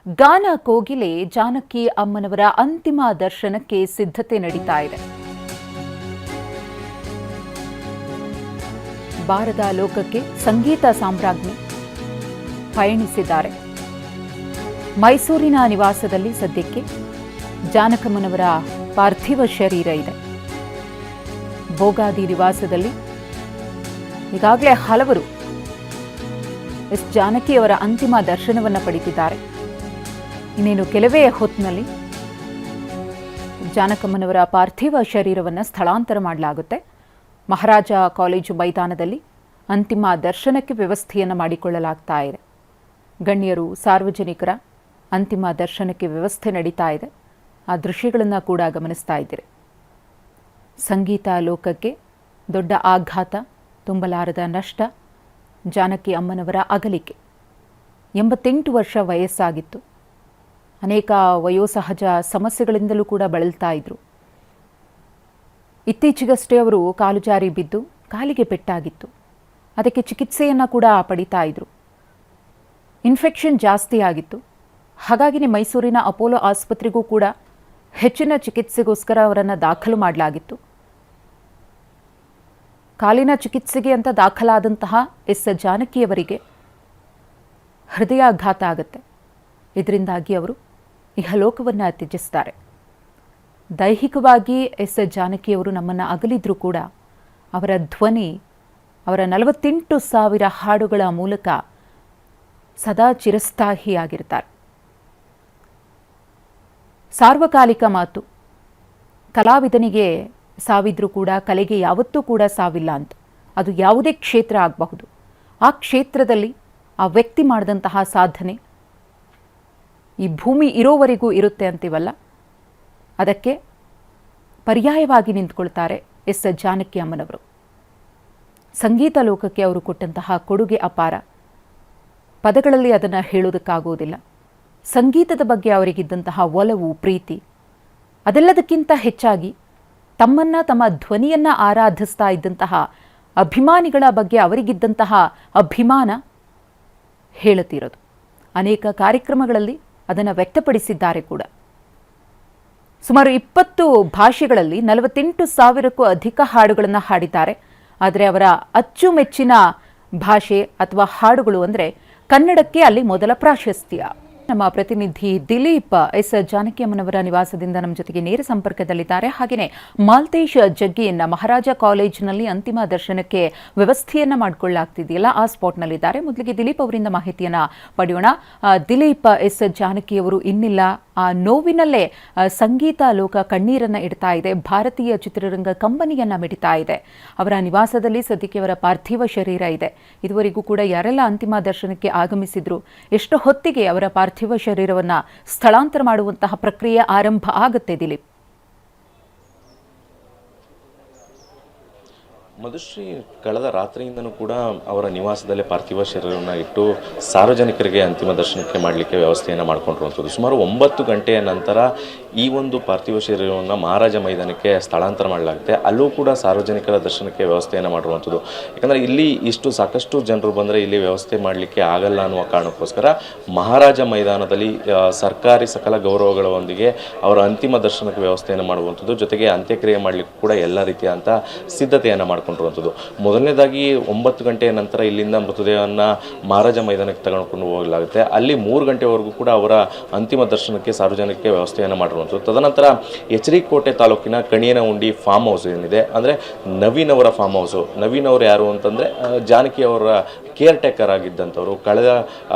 ಗಾನ ಕೋಗಿಲೆ ಜಾನಕಿ ಅಮ್ಮನವರ ಅಂತಿಮ ದರ್ಶನಕ್ಕೆ ಸಿದ್ಧತೆ ನಡೀತಾ ಇದೆ. ಬಾರದ ಲೋಕಕ್ಕೆ ಸಂಗೀತ ಸಾಮ್ರಾಜ್ಞಿ ಪಯಣಿಸಿದ್ದಾರೆ. ಮೈಸೂರಿನ ನಿವಾಸದಲ್ಲಿ ಸದ್ಯಕ್ಕೆ ಜಾನಕಮ್ಮನವರ ಪಾರ್ಥಿವ ಶರೀರ ಇದೆ. ಭೋಗಾದಿ ನಿವಾಸದಲ್ಲಿ ಈಗಾಗಲೇ ಹಲವರು ಎಸ್ ಜಾನಕಿಯವರ ಅಂತಿಮ ದರ್ಶನವನ್ನು ಪಡೆದಿದ್ದಾರೆ. ಇನ್ನೇನು ಕೆಲವೇ ಹೊತ್ತಿನಲ್ಲಿ ಜಾನಕಮ್ಮನವರ ಪಾರ್ಥಿವ ಶರೀರವನ್ನು ಸ್ಥಳಾಂತರ ಮಾಡಲಾಗುತ್ತೆ. ಮಹಾರಾಜ ಕಾಲೇಜು ಮೈದಾನದಲ್ಲಿ ಅಂತಿಮ ದರ್ಶನಕ್ಕೆ ವ್ಯವಸ್ಥೆಯನ್ನು ಮಾಡಿಕೊಳ್ಳಲಾಗ್ತಾ ಇದೆ. ಗಣ್ಯರು, ಸಾರ್ವಜನಿಕರ ಅಂತಿಮ ದರ್ಶನಕ್ಕೆ ವ್ಯವಸ್ಥೆ ನಡೀತಾ ಇದೆ. ಆ ದೃಶ್ಯಗಳನ್ನು ಕೂಡ ಗಮನಿಸ್ತಾ ಇದ್ದೀರಿ. ಸಂಗೀತ ಲೋಕಕ್ಕೆ ದೊಡ್ಡ ಆಘಾತ, ತುಂಬಲಾರದ ನಷ್ಟ. ಜಾನಕಿ ಅಮ್ಮನವರ ಅಗಲಿಕೆ. 88 ವರ್ಷ ವಯಸ್ಸಾಗಿತ್ತು. ಅನೇಕ ವಯೋಸಹಜ ಸಮಸ್ಯೆಗಳಿಂದಲೂ ಕೂಡ ಬಳಲ್ತಾ ಇದ್ರು. ಇತ್ತೀಚೆಗಷ್ಟೇ ಅವರು ಕಾಲು ಜಾರಿ ಬಿದ್ದು ಕಾಲಿಗೆ ಪೆಟ್ಟಾಗಿತ್ತು. ಅದಕ್ಕೆ ಚಿಕಿತ್ಸೆಯನ್ನು ಕೂಡ ಪಡಿತಾ ಇದ್ರು. ಇನ್ಫೆಕ್ಷನ್ ಜಾಸ್ತಿ ಆಗಿತ್ತು. ಹಾಗಾಗಿನೇ ಮೈಸೂರಿನ ಅಪೋಲೋ ಆಸ್ಪತ್ರೆಗೂ ಕೂಡ ಹೆಚ್ಚಿನ ಚಿಕಿತ್ಸೆಗೋಸ್ಕರ ಅವರನ್ನು ದಾಖಲು ಮಾಡಲಾಗಿತ್ತು. ಕಾಲಿನ ಚಿಕಿತ್ಸೆಗೆ ಅಂತ ದಾಖಲಾದಂತಹ ಎಸ್ ಜಾನಕಿಯವರಿಗೆ ಹೃದಯಾಘಾತ ಆಗುತ್ತೆ. ಇದರಿಂದಾಗಿ ಅವರು ಇಹಲೋಕವನ್ನು ತ್ಯಜಿಸ್ತಾರೆ. ದೈಹಿಕವಾಗಿ ಎಸ್ ಜಾನಕಿಯವರು ನಮ್ಮನ್ನು ಅಗಲಿದ್ರೂ ಕೂಡ ಅವರ ಧ್ವನಿ, ಅವರ 48,000 ಹಾಡುಗಳ ಮೂಲಕ ಸದಾ ಚಿರಸ್ಥಾಯಿಯಾಗಿರ್ತಾರೆ. ಸಾರ್ವಕಾಲಿಕ ಮಾತು, ಕಲಾವಿದನಿಗೆ ಸಾವಿದ್ರೂ ಕೂಡ ಕಲೆಗೆ ಯಾವತ್ತೂ ಕೂಡ ಸಾವಿಲ್ಲ ಅಂತ. ಅದು ಯಾವುದೇ ಕ್ಷೇತ್ರ ಆಗಬಹುದು. ಆ ಕ್ಷೇತ್ರದಲ್ಲಿ ಆ ವ್ಯಕ್ತಿ ಮಾಡಿದಂತಹ ಸಾಧನೆ ಈ ಭೂಮಿ ಇರೋವರೆಗೂ ಇರುತ್ತೆ ಅಂತೀವಲ್ಲ, ಅದಕ್ಕೆ ಪರ್ಯಾಯವಾಗಿ ನಿಂತ್ಕೊಳ್ತಾರೆ ಎಸ್ ಜಾನಕಿ ಅಮ್ಮನವರು. ಸಂಗೀತ ಲೋಕಕ್ಕೆ ಅವರು ಕೊಟ್ಟಂತಹ ಕೊಡುಗೆ ಅಪಾರ. ಪದಗಳಲ್ಲಿ ಅದನ್ನು ಹೇಳೋದಕ್ಕಾಗೋದಿಲ್ಲ. ಸಂಗೀತದ ಬಗ್ಗೆ ಅವರಿಗಿದ್ದಂತಹ ಒಲವು, ಪ್ರೀತಿ, ಅದೆಲ್ಲದಕ್ಕಿಂತ ಹೆಚ್ಚಾಗಿ ತಮ್ಮನ್ನ, ತಮ್ಮ ಧ್ವನಿಯನ್ನ ಆರಾಧಿಸ್ತಾ ಇದ್ದಂತಹ ಅಭಿಮಾನಿಗಳ ಬಗ್ಗೆ ಅವರಿಗಿದ್ದಂತಹ ಅಭಿಮಾನ ಹೇಳುತ್ತಿರೋದು. ಅನೇಕ ಕಾರ್ಯಕ್ರಮಗಳಲ್ಲಿ ಅದನ್ನು ವ್ಯಕ್ತಪಡಿಸಿದ್ದಾರೆ ಕೂಡ. ಸುಮಾರು 20 ಭಾಷೆಗಳಲ್ಲಿ 48,000ಕ್ಕೂ ಅಧಿಕ ಹಾಡುಗಳನ್ನು ಹಾಡಿದ್ದಾರೆ. ಆದರೆ ಅವರ ಅಚ್ಚುಮೆಚ್ಚಿನ ಭಾಷೆ ಅಥವಾ ಹಾಡುಗಳು ಅಂದರೆ ಕನ್ನಡಕ್ಕೆ ಅಲ್ಲಿ ಮೊದಲ ಪ್ರಾಶಸ್ತ್ಯ. ನಮ್ಮ ಪ್ರತಿನಿಧಿ ದಿಲೀಪ್ ಎಸ್ ಜಾನಕಿ ಅಮ್ಮನವರ ನಿವಾಸದಿಂದ ನಮ್ಮ ಜೊತೆಗೆ ನೇರ ಸಂಪರ್ಕದಲ್ಲಿದ್ದಾರೆ. ಹಾಗೆಯೇ ಮಾಲ್ತೇಶ್ ಜಗ್ಗಿಯನ್ನ ಮಹಾರಾಜ ಕಾಲೇಜಿನಲ್ಲಿ ಅಂತಿಮ ದರ್ಶನಕ್ಕೆ ವ್ಯವಸ್ಥೆಯನ್ನ ಮಾಡಿಕೊಳ್ಳಲಾಗ್ತಿದೆಯಲ್ಲ, ಆ ಸ್ಪಾಟ್ನಲ್ಲಿದ್ದಾರೆ. ಮೊದಲಿಗೆ ದಿಲೀಪ್ ಅವರಿಂದ ಮಾಹಿತಿಯನ್ನ ಪಡೆಯೋಣ. ದಿಲೀಪ್, ಎಸ್ ಜಾನಕಿಯವರು ಇನ್ನಿಲ್ಲ. ಆ ನೋವಿನಲ್ಲೇ ಸಂಗೀತ ಲೋಕ ಕಣ್ಣೀರನ್ನ ಇಡ್ತಾ ಇದೆ. ಭಾರತೀಯ ಚಿತ್ರರಂಗ ಕಂಬನಿಯನ್ನ ಮಿಡಿತಾ ಇದೆ. ಅವರ ನಿವಾಸದಲ್ಲಿ ಸದ್ಯಕ್ಕೆ ಅವರ ಪಾರ್ಥಿವ ಶರೀರ ಇದೆ. ಇದುವರೆಗೂ ಕೂಡ ಯಾರೆಲ್ಲ ಅಂತಿಮ ದರ್ಶನಕ್ಕೆ ಆಗಮಿಸಿದ್ರು, ಎಷ್ಟು ಹೊತ್ತಿಗೆ ಅವರ ಪಾರ್ಥಿವ ಶರೀರವನ್ನ ಸ್ಥಳಾಂತರ ಮಾಡುವಂತಹ ಪ್ರಕ್ರಿಯೆ ಆರಂಭ ಆಗುತ್ತೆ ದಿಲೀಪ್? ಮಧುಶ್ರೀ, ಕಳೆದ ರಾತ್ರಿಯಿಂದನೂ ಕೂಡ ಅವರ ನಿವಾಸದಲ್ಲೇ ಪಾರ್ಥಿವ ಶರೀರವನ್ನು ಇಟ್ಟು ಸಾರ್ವಜನಿಕರಿಗೆ ಅಂತಿಮ ದರ್ಶನಕ್ಕೆ ಮಾಡಲಿಕ್ಕೆ ವ್ಯವಸ್ಥೆಯನ್ನು ಮಾಡಿಕೊಂಡಿರುವಂಥದ್ದು. ಸುಮಾರು 9 ಗಂಟೆಯ ನಂತರ ಈ ಒಂದು ಪಾರ್ಥಿವ ಶರೀರವನ್ನು ಮಹಾರಾಜ ಮೈದಾನಕ್ಕೆ ಸ್ಥಳಾಂತರ ಮಾಡಲಾಗುತ್ತೆ. ಅಲ್ಲೂ ಕೂಡ ಸಾರ್ವಜನಿಕರ ದರ್ಶನಕ್ಕೆ ವ್ಯವಸ್ಥೆಯನ್ನು ಮಾಡಿರುವಂಥದ್ದು. ಯಾಕಂದರೆ ಇಲ್ಲಿ ಸಾಕಷ್ಟು ಜನರು ಬಂದರೆ ಇಲ್ಲಿ ವ್ಯವಸ್ಥೆ ಮಾಡಲಿಕ್ಕೆ ಆಗಲ್ಲ ಅನ್ನುವ ಕಾರಣಕ್ಕೋಸ್ಕರ ಮಹಾರಾಜ ಮೈದಾನದಲ್ಲಿ ಸರ್ಕಾರಿ ಸಕಲ ಗೌರವಗಳೊಂದಿಗೆ ಅವರ ಅಂತಿಮ ದರ್ಶನಕ್ಕೆ ವ್ಯವಸ್ಥೆಯನ್ನು ಮಾಡುವಂಥದ್ದು. ಜೊತೆಗೆ ಅಂತ್ಯಕ್ರಿಯೆ ಮಾಡಲಿಕ್ಕೆ ಕೂಡ ಎಲ್ಲ ರೀತಿಯಾದಂಥ ಸಿದ್ಧತೆಯನ್ನು ಮಾಡ್ಕೊಂಡಿರುವಂಥದ್ದು. ಮೊದಲನೇದಾಗಿ 9 ಗಂಟೆಯ ನಂತರ ಇಲ್ಲಿಂದ ಮೃತದೇಹವನ್ನು ಮಹಾರಾಜ ಮೈದಾನಕ್ಕೆ ತಗೊಂಡು ಹೋಗಲಾಗುತ್ತೆ. ಅಲ್ಲಿ 3 ಗಂಟೆವರೆಗೂ ಕೂಡ ಅವರ ಅಂತಿಮ ದರ್ಶನಕ್ಕೆ ಸಾರ್ವಜನಿಕರಿಗೆ ವ್ಯವಸ್ಥೆಯನ್ನು ಮಾಡಿರುವಂಥದ್ದು. ತದನಂತರ ಎಚರಿಕೋಟೆ ತಾಲೂಕಿನ ಕಣಿಯನಹುಂಡಿ ಫಾರ್ಮ್ ಹೌಸ್ ಏನಿದೆ, ಅಂದರೆ ನವೀನ್ ಅವರ ಫಾರ್ಮ್ ಹೌಸು. ನವೀನ್ ಅವರು ಯಾರು ಅಂತಂದರೆ ಜಾನಕಿ ಅವರ ಕೇರ್ ಟೇಕರ್ ಆಗಿದ್ದಂಥವ್ರು. ಕಳೆದ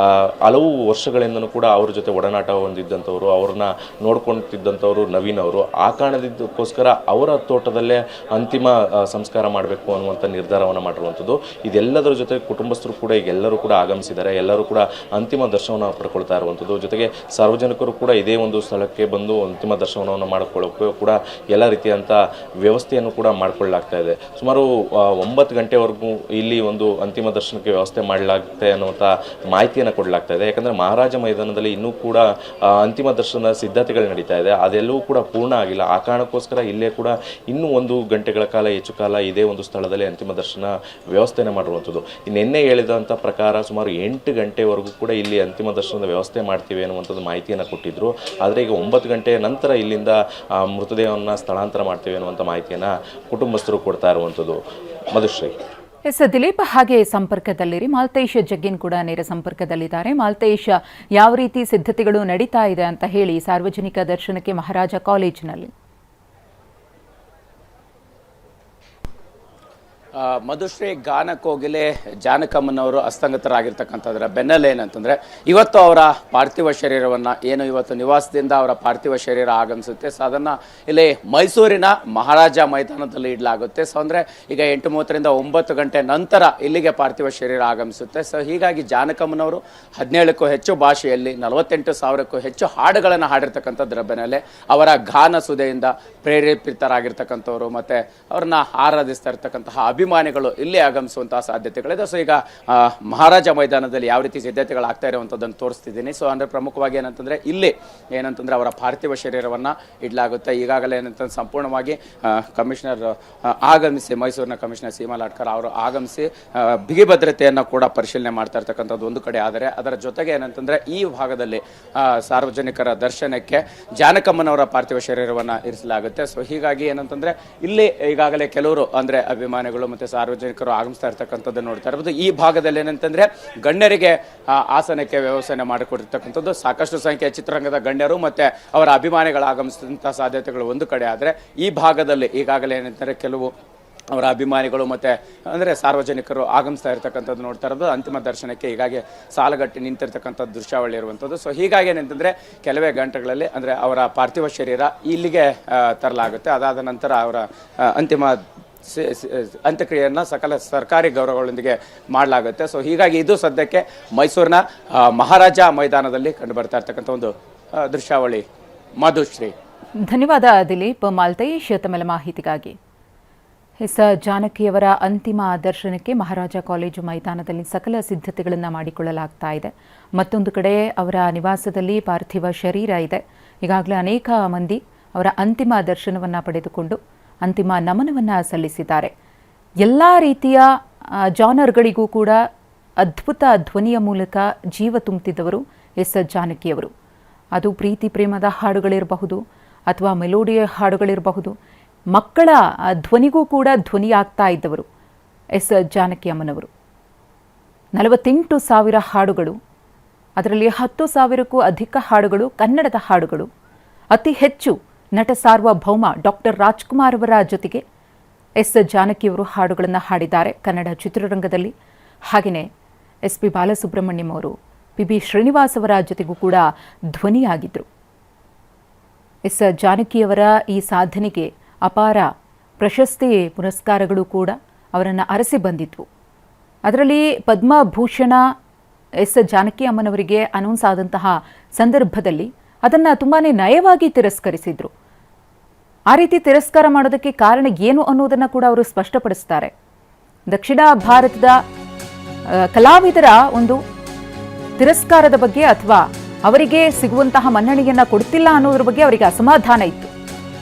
ಹಲವು ವರ್ಷಗಳಿಂದನೂ ಕೂಡ ಅವ್ರ ಜೊತೆ ಒಡನಾಟ ಹೊಂದಿದ್ದಂಥವ್ರು, ಅವ್ರನ್ನ ನೋಡ್ಕೊಳ್ತಿದ್ದಂಥವ್ರು ನವೀನ್ ಅವರು. ಆ ಕಾರಣದಕ್ಕೋಸ್ಕರ ಅವರ ತೋಟದಲ್ಲೇ ಅಂತಿಮ ಸಂಸ್ಕಾರ ಮಾಡಬೇಕು ಅನ್ನುವಂಥ ನಿರ್ಧಾರವನ್ನು ಮಾಡಿರುವಂಥದ್ದು. ಇದೆಲ್ಲದರ ಜೊತೆ ಕುಟುಂಬಸ್ಥರು ಕೂಡ ಈಗ ಎಲ್ಲರೂ ಕೂಡ ಆಗಮಿಸಿದ್ದಾರೆ. ಎಲ್ಲರೂ ಕೂಡ ಅಂತಿಮ ದರ್ಶನವನ್ನು ಪಡ್ಕೊಳ್ತಾ ಇರುವಂಥದ್ದು. ಜೊತೆಗೆ ಸಾರ್ವಜನಿಕರು ಕೂಡ ಇದೇ ಒಂದು ಸ್ಥಳಕ್ಕೆ ಬಂದು ಅಂತಿಮ ದರ್ಶನವನ್ನು ಮಾಡಿಕೊಳ್ಳೋಕ್ಕೂ ಕೂಡ ಎಲ್ಲ ರೀತಿಯಂಥ ವ್ಯವಸ್ಥೆಯನ್ನು ಕೂಡ ಮಾಡಿಕೊಳ್ಳಲಾಗ್ತಾ ಇದೆ. ಸುಮಾರು 9 ಗಂಟೆವರೆಗೂ ಇಲ್ಲಿ ಒಂದು ಅಂತಿಮ ದರ್ಶನಕ್ಕೆ ವ್ಯವಸ್ಥೆ ವ್ಯವಸ್ಥೆ ಮಾಡಲಾಗುತ್ತೆ ಅನ್ನುವಂಥ ಮಾಹಿತಿಯನ್ನು ಕೊಡಲಾಗ್ತಾ ಇದೆ. ಯಾಕಂದರೆ ಮಹಾರಾಜ ಮೈದಾನದಲ್ಲಿ ಇನ್ನೂ ಕೂಡ ಅಂತಿಮ ದರ್ಶನ ಸಿದ್ಧತೆಗಳು ನಡೀತಾ ಇದೆ, ಅದೆಲ್ಲವೂ ಕೂಡ ಪೂರ್ಣ ಆಗಿಲ್ಲ. ಆ ಕಾರಣಕ್ಕೋಸ್ಕರ ಇಲ್ಲೇ ಕೂಡ ಇನ್ನೂ 1 ಗಂಟೆಗಳ ಕಾಲ ಹೆಚ್ಚು ಕಾಲ ಇದೇ ಒಂದು ಸ್ಥಳದಲ್ಲಿ ಅಂತಿಮ ದರ್ಶನ ವ್ಯವಸ್ಥೆಯನ್ನು ಮಾಡಿರುವಂಥದ್ದು. ನಿನ್ನೆ ಹೇಳಿದಂಥ ಪ್ರಕಾರ ಸುಮಾರು 8 ಗಂಟೆವರೆಗೂ ಕೂಡ ಇಲ್ಲಿ ಅಂತಿಮ ದರ್ಶನದ ವ್ಯವಸ್ಥೆ ಮಾಡ್ತೀವಿ ಅನ್ನುವಂಥದ್ದು ಮಾಹಿತಿಯನ್ನು ಕೊಟ್ಟಿದ್ದರು. ಆದರೆ ಈಗ 9 ಗಂಟೆಯ ನಂತರ ಇಲ್ಲಿಂದ ಮೃತದೇಹವನ್ನು ಸ್ಥಳಾಂತರ ಮಾಡ್ತೀವಿ ಅನ್ನುವಂಥ ಮಾಹಿತಿಯನ್ನು ಕುಟುಂಬಸ್ಥರು ಕೊಡ್ತಾ ಇರುವಂಥದ್ದು. ಮಧುಶ್ರೀ. ಎಸ್ ದಿಲೀಪ್, ಹಾಗೆ ಸಂಪರ್ಕದಲ್ಲಿರಿ. ಮಾಲ್ತೇಶ್ ಜಗ್ಗಿನ್ ಕೂಡ ನೇರ ಸಂಪರ್ಕದಲ್ಲಿದ್ದಾರೆ. ಮಾಲ್ತೇಶ್, ಯಾವ ರೀತಿ ಸಿದ್ಧತೆಗಳು ನಡೀತಾ ಇದೆ ಅಂತ ಹೇಳಿ ಸಾರ್ವಜನಿಕ ದರ್ಶನಕ್ಕೆ ಮಹಾರಾಜ ಕಾಲೇಜಿನಲ್ಲಿ? ಮಧುಶ್ರೀ, ಗಾನ ಕೋಗಿಲೆ ಜಾನಕಮ್ಮನವರು ಅಸ್ತಂಗತರಾಗಿರ್ತಕ್ಕಂಥದ್ರ ಬೆನ್ನಲ್ಲೇ ಏನಂತಂದರೆ ಇವತ್ತು ಅವರ ಪಾರ್ಥಿವ ಶರೀರವನ್ನು ಏನು ಇವತ್ತು ನಿವಾಸದಿಂದ ಅವರ ಪಾರ್ಥಿವ ಶರೀರ ಆಗಮಿಸುತ್ತೆ. ಸೊ ಅದನ್ನು ಇಲ್ಲಿ ಮೈಸೂರಿನ ಮಹಾರಾಜ ಮೈದಾನದಲ್ಲಿ ಇಡಲಾಗುತ್ತೆ. ಸೊ ಅಂದರೆ ಈಗ 8:30ರಿಂದ 9 ಗಂಟೆ ನಂತರ ಇಲ್ಲಿಗೆ ಪಾರ್ಥಿವ ಶರೀರ ಆಗಮಿಸುತ್ತೆ. ಸೊ ಹೀಗಾಗಿ ಜಾನಕಮ್ಮನವರು 17ಕ್ಕೂ ಹೆಚ್ಚು ಭಾಷೆಯಲ್ಲಿ 48,000ಕ್ಕೂ ಹೆಚ್ಚು ಹಾಡುಗಳನ್ನು ಹಾಡಿರ್ತಕ್ಕಂಥದ್ರ ಬೆನ್ನಲ್ಲೇ ಅವರ ಗಾನ ಸುಧೆಯಿಂದ ಪ್ರೇರೇಪಿತರಾಗಿರ್ತಕ್ಕಂಥವ್ರು ಮತ್ತು ಅವ್ರನ್ನ ಆರಾಧಿಸ್ತಾ ಇರ್ತಕ್ಕಂತಹ ಅಭಿಮಾನಿಗಳು ಇಲ್ಲಿ ಆಗಮಿಸುವಂತಹ ಸಾಧ್ಯತೆಗಳಿದೆ. ಸೊ ಈಗ ಮಹಾರಾಜ ಮೈದಾನದಲ್ಲಿ ಯಾವ ರೀತಿ ಸಿದ್ಧತೆಗಳಾಗ್ತಾ ಇರುವಂಥದ್ದನ್ನು ತೋರಿಸ್ತಿದ್ದೀನಿ. ಸೊ ಅಂದರೆ ಪ್ರಮುಖವಾಗಿ ಏನಂತಂದರೆ ಇಲ್ಲಿ ಏನಂತಂದರೆ ಅವರ ಪಾರ್ಥಿವ ಶರೀರವನ್ನು ಇಡಲಾಗುತ್ತೆ. ಈಗಾಗಲೇ ಏನಂತಂದ್ರೆ ಸಂಪೂರ್ಣವಾಗಿ ಕಮಿಷನರ್ ಆಗಮಿಸಿ, ಮೈಸೂರಿನ ಕಮಿಷನರ್ ಸೀಮಾ ಲಾಟ್ಕರ್ ಅವರು ಆಗಮಿಸಿ ಬಿಗಿ ಭದ್ರತೆಯನ್ನು ಕೂಡ ಪರಿಶೀಲನೆ ಮಾಡ್ತಾ ಇರ್ತಕ್ಕಂಥದ್ದು ಒಂದು ಕಡೆ. ಆದರೆ ಅದರ ಜೊತೆಗೆ ಏನಂತಂದರೆ ಈ ಭಾಗದಲ್ಲಿ ಸಾರ್ವಜನಿಕರ ದರ್ಶನಕ್ಕೆ ಜಾನಕಮ್ಮನವರ ಪಾರ್ಥಿವ ಶರೀರವನ್ನು ಇರಿಸಲಾಗುತ್ತೆ. ಸೊ ಹೀಗಾಗಿ ಏನಂತಂದರೆ ಇಲ್ಲಿ ಈಗಾಗಲೇ ಕೆಲವರು ಅಂದರೆ ಅಭಿಮಾನಿಗಳು ಮತ್ತು ಸಾರ್ವಜನಿಕರು ಆಗಮಿಸ್ತಾ ಇರ್ತಕ್ಕಂಥದ್ದು ನೋಡ್ತಾ ಇರ್ಬೋದು. ಈ ಭಾಗದಲ್ಲಿ ಏನಂತಂದರೆ ಗಣ್ಯರಿಗೆ ಆಸನಕ್ಕೆ ವ್ಯವಸ್ಥೆ ಮಾಡಿಕೊಟ್ಟಿರ್ತಕ್ಕಂಥದ್ದು, ಸಾಕಷ್ಟು ಸಂಖ್ಯೆಯ ಚಿತ್ರರಂಗದ ಗಣ್ಯರು ಮತ್ತು ಅವರ ಅಭಿಮಾನಿಗಳು ಆಗಮಿಸಿದಂಥ ಸಾಧ್ಯತೆಗಳು ಒಂದು ಕಡೆ. ಆದರೆ ಈ ಭಾಗದಲ್ಲಿ ಈಗಾಗಲೇ ಏನಂತಾರೆ ಕೆಲವು ಅವರ ಅಭಿಮಾನಿಗಳು ಮತ್ತು ಅಂದರೆ ಸಾರ್ವಜನಿಕರು ಆಗಮಿಸ್ತಾ ಇರ್ತಕ್ಕಂಥದ್ದು ನೋಡ್ತಾ ಇರೋದು. ಅಂತಿಮ ದರ್ಶನಕ್ಕೆ ಹೀಗಾಗಿ ಸಾಲಗಟ್ಟಿ ನಿಂತಿರ್ತಕ್ಕಂಥದ್ದು ದೃಶ್ಯಾವಳಿ ಇರುವಂಥದ್ದು. ಸೊ ಹೀಗಾಗಿ ಏನಂತಂದರೆ ಕೆಲವೇ ಗಂಟೆಗಳಲ್ಲಿ ಅಂದರೆ ಅವರ ಪಾರ್ಥಿವ ಶರೀರ ಇಲ್ಲಿಗೆ ತರಲಾಗುತ್ತೆ. ಅದಾದ ನಂತರ ಅವರ ಅಂತಿಮ ಅಂತ್ಯಕ್ರಿಯೆಯನ್ನು ಸಕಲ ಸರ್ಕಾರಿ ಗೌರವಗಳೊಂದಿಗೆ ಮಾಡಲಾಗುತ್ತೆ. ಸೊ ಹೀಗಾಗಿ ಇದು ಸದ್ಯಕ್ಕೆ ಮೈಸೂರಿನ ಮಹಾರಾಜ ಮೈದಾನದಲ್ಲಿ ಕಂಡು ಬರ್ತಾ ಇರ್ತಕ್ಕಂಥ ಒಂದು ದೃಶ್ಯಾವಳಿ. ಮಧುಶ್ರೀ. ಧನ್ಯವಾದ ದಿಲೀಪ್. ಮಾಲ್ತೇಶ್ ತಮ್ಮೆಲ್ಲ ಮಾಹಿತಿಗಾಗಿ. ಎಸ್ ಜಾನಕಿಯವರ ಅಂತಿಮ ದರ್ಶನಕ್ಕೆ ಮಹಾರಾಜ ಕಾಲೇಜು ಮೈದಾನದಲ್ಲಿ ಸಕಲ ಸಿದ್ಧತೆಗಳನ್ನು ಮಾಡಿಕೊಳ್ಳಲಾಗ್ತಾ ಇದೆ. ಮತ್ತೊಂದು ಕಡೆ ಅವರ ನಿವಾಸದಲ್ಲಿ ಪಾರ್ಥಿವ ಶರೀರ ಇದೆ. ಈಗಾಗಲೇ ಅನೇಕ ಮಂದಿ ಅವರ ಅಂತಿಮ ದರ್ಶನವನ್ನು ಪಡೆದುಕೊಂಡು ಅಂತಿಮ ನಮನವನ್ನು ಸಲ್ಲಿಸಿದ್ದಾರೆ. ಎಲ್ಲ ರೀತಿಯ ಜಾನರ್ಗಳಿಗೂ ಕೂಡ ಅದ್ಭುತ ಧ್ವನಿಯ ಮೂಲಕ ಜೀವ ತುಂಬುತ್ತಿದ್ದವರು ಎಸ್ ಜಾನಕಿಯವರು. ಅದು ಪ್ರೀತಿ ಪ್ರೇಮದ ಹಾಡುಗಳಿರಬಹುದು ಅಥವಾ ಮೆಲೋಡಿಯ ಹಾಡುಗಳಿರಬಹುದು, ಮಕ್ಕಳ ಧ್ವನಿಗೂ ಕೂಡ ಧ್ವನಿಯಾಗ್ತಾ ಇದ್ದವರು ಎಸ್ ಜಾನಕಿ ಅಮ್ಮನವರು. 48,000 ಹಾಡುಗಳು, ಅದರಲ್ಲಿ 10,000ಕ್ಕೂ ಅಧಿಕ ಹಾಡುಗಳು ಕನ್ನಡದ ಹಾಡುಗಳು. ಅತಿ ಹೆಚ್ಚು ನಟ ಸಾರ್ವಭೌಮ ಡಾಕ್ಟರ್ ರಾಜ್ಕುಮಾರ್ ಅವರ ಜೊತೆಗೆ ಎಸ್ ಜಾನಕಿಯವರು ಹಾಡುಗಳನ್ನು ಹಾಡಿದ್ದಾರೆ ಕನ್ನಡ ಚಿತ್ರರಂಗದಲ್ಲಿ. ಹಾಗೆಯೇ ಎಸ್ ಪಿ ಬಾಲಸುಬ್ರಹ್ಮಣ್ಯಂ ಅವರು, ಪಿ ಶ್ರೀನಿವಾಸ್ ಅವರ ಜೊತೆಗೂ ಕೂಡ ಧ್ವನಿಯಾಗಿದ್ದರು. ಎಸ್ ಜಾನಕಿಯವರ ಈ ಸಾಧನೆಗೆ ಅಪಾರ ಪ್ರಶಸ್ತಿ ಪುರಸ್ಕಾರಗಳು ಕೂಡ ಅವರನ್ನು ಅರಸಿ ಬಂದಿದ್ವು. ಅದರಲ್ಲಿ ಪದ್ಮಭೂಷಣ ಎಸ್ ಜಾನಕಿ ಅಮ್ಮನವರಿಗೆ ಅನೌನ್ಸ್ ಆದಂತಹ ಸಂದರ್ಭದಲ್ಲಿ ಅದನ್ನು ತುಂಬಾ ನಯವಾಗಿ ತಿರಸ್ಕರಿಸಿದ್ರು. ಆ ರೀತಿ ತಿರಸ್ಕಾರ ಮಾಡೋದಕ್ಕೆ ಕಾರಣ ಏನು ಅನ್ನೋದನ್ನು ಕೂಡ ಅವರು ಸ್ಪಷ್ಟಪಡಿಸ್ತಾರೆ. ದಕ್ಷಿಣ ಭಾರತದ ಕಲಾವಿದರ ಒಂದು ತಿರಸ್ಕಾರದ ಬಗ್ಗೆ ಅಥವಾ ಅವರಿಗೆ ಸಿಗುವಂತಹ ಮನ್ನಣೆಯನ್ನು ಕೊಡ್ತಿಲ್ಲ ಅನ್ನೋದ್ರ ಬಗ್ಗೆ ಅವರಿಗೆ ಅಸಮಾಧಾನ ಇತ್ತು.